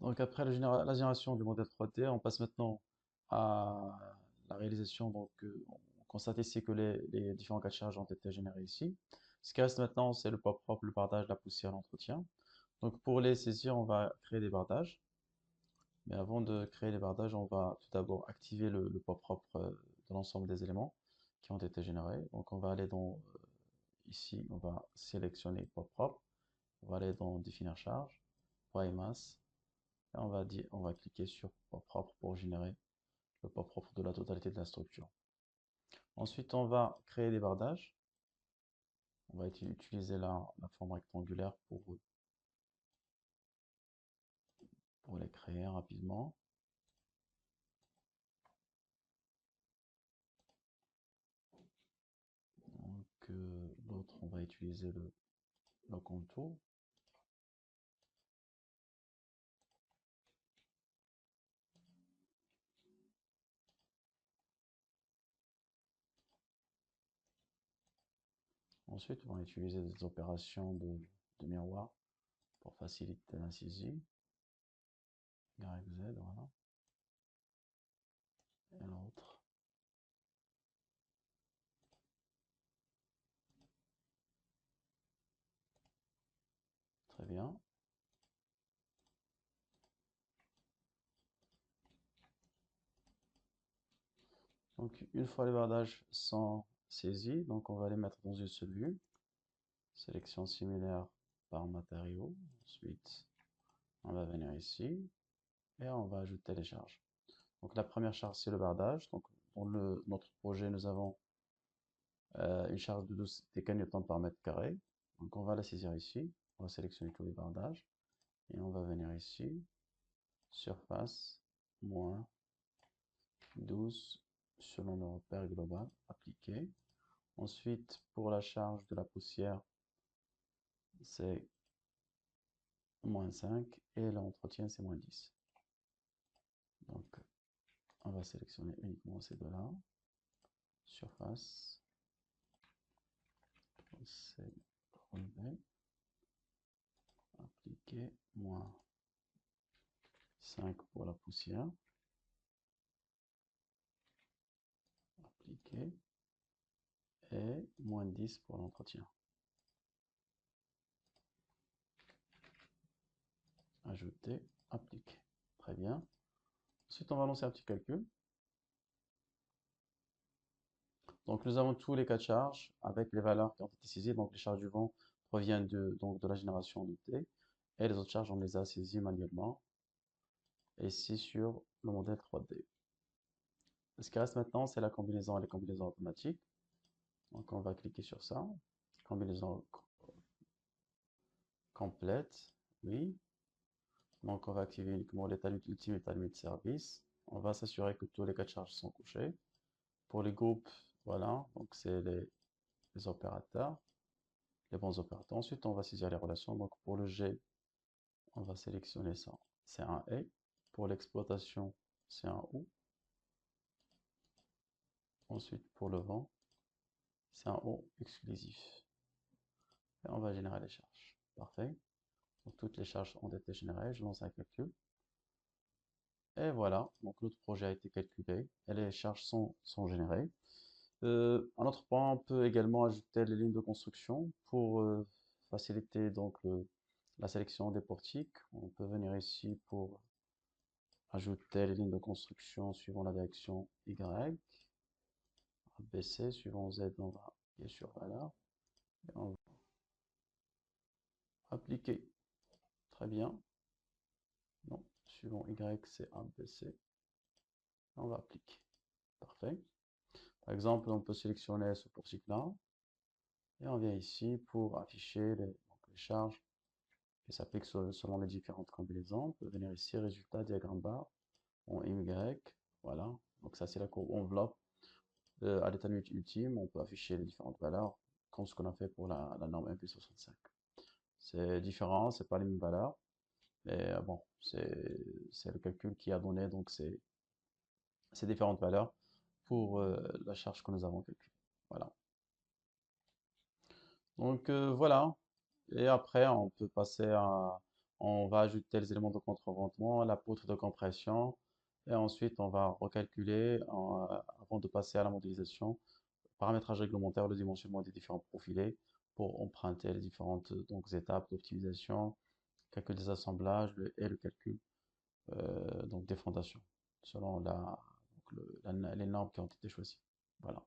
Donc après la génération du modèle 3D, on passe maintenant à la réalisation. Donc on constate ici que les différents cas de charge ont été générés ici. Ce qui reste maintenant, c'est le pop propre, le bardage, la poussière, l'entretien. Donc pour les saisir, on va créer des bardages. Mais avant de créer les bardages, on va tout d'abord activer le pop propre de l'ensemble des éléments qui ont été générés. Donc on va aller dans ici, on va sélectionner pop propre. On va aller dans définir charge, poids et masse. Et on va cliquer sur pop propre pour générer le pop propre de la totalité de la structure. Ensuite, on va créer des bardages. On va utiliser la forme rectangulaire pour les créer rapidement. Donc, l'autre, on va utiliser le contour. Ensuite, on va utiliser des opérations de miroir pour faciliter l'incision. Y, Z, voilà. Et l'autre. Très bien. Donc, une fois les bardages sont saisis, donc on va les mettre dans une seule vue. Sélection similaire par matériau. Ensuite, on va venir ici et on va ajouter les charges. Donc la première charge, c'est le bardage. Donc dans notre projet, nous avons une charge de 12 décanewtons par mètre carré. Donc on va la saisir ici. On va sélectionner tous les bardages et on va venir ici, surface, moins 12 selon le repère global, appliqué. Ensuite, pour la charge de la poussière, c'est moins 5 et l'entretien, c'est moins 10. Donc on va sélectionner uniquement ces deux-là. Surface, c'est relevé, appliqué, moins 5 pour la poussière, appliqué, et moins 10 pour l'entretien. Ajouter, appliquer. Très bien. Ensuite, on va lancer un petit calcul. Donc, nous avons tous les cas de charge avec les valeurs qui ont été saisies. Donc, les charges du vent proviennent donc, de la génération de T. Et les autres charges, on les a saisies manuellement. Ici, sur le modèle 3D. Ce qui reste maintenant, c'est la combinaison et les combinaisons automatiques. Donc, on va cliquer sur ça. Combinaison complète, oui. Donc, on va activer uniquement l'état ultime et l'état limite de service. On va s'assurer que tous les cas de charge sont couchés. Pour les groupes, voilà, donc c'est les opérateurs, les bons opérateurs. Ensuite, on va saisir les relations. Donc, pour le G, on va sélectionner ça. C'est un E. Pour l'exploitation, c'est un OU. Ensuite, pour le vent, c'est un O exclusif. Et on va générer les charges. Parfait. Donc, toutes les charges ont été générées. Je lance un calcul. Et voilà, donc notre projet a été calculé et les charges sont générées. Un autre point, on peut également ajouter les lignes de construction pour faciliter donc la sélection des portiques. On peut venir ici pour ajouter les lignes de construction suivant la direction Y, ABC, suivant Z, on va appuyer sur valeur et on va appliquer. Très bien. Non, suivant Y, c'est ABC. On va appliquer. Parfait. Par exemple, on peut sélectionner ce portique-là et on vient ici pour afficher les charges qui s'appliquent selon les différentes combinaisons. On peut venir ici, résultat, diagramme barre, en MY, voilà. Donc ça, c'est la courbe enveloppe à l'état ultime. On peut afficher les différentes valeurs, comme ce qu'on a fait pour la norme MP65. C'est différent, c'est pas les mêmes valeurs, mais bon, c'est le calcul qui a donné donc ces différentes valeurs pour la charge que nous avons calculée. Voilà. Donc voilà. Et après, on peut passer on va ajouter les éléments de contreventement, la poutre de compression, et ensuite on va recalculer avant de passer à la modélisation, paramétrage réglementaire, le dimensionnement des différents profilés pour emprunter les différentes donc, étapes d'optimisation, calcul des assemblages et le calcul donc des fondations selon les normes qui ont été choisies. Voilà.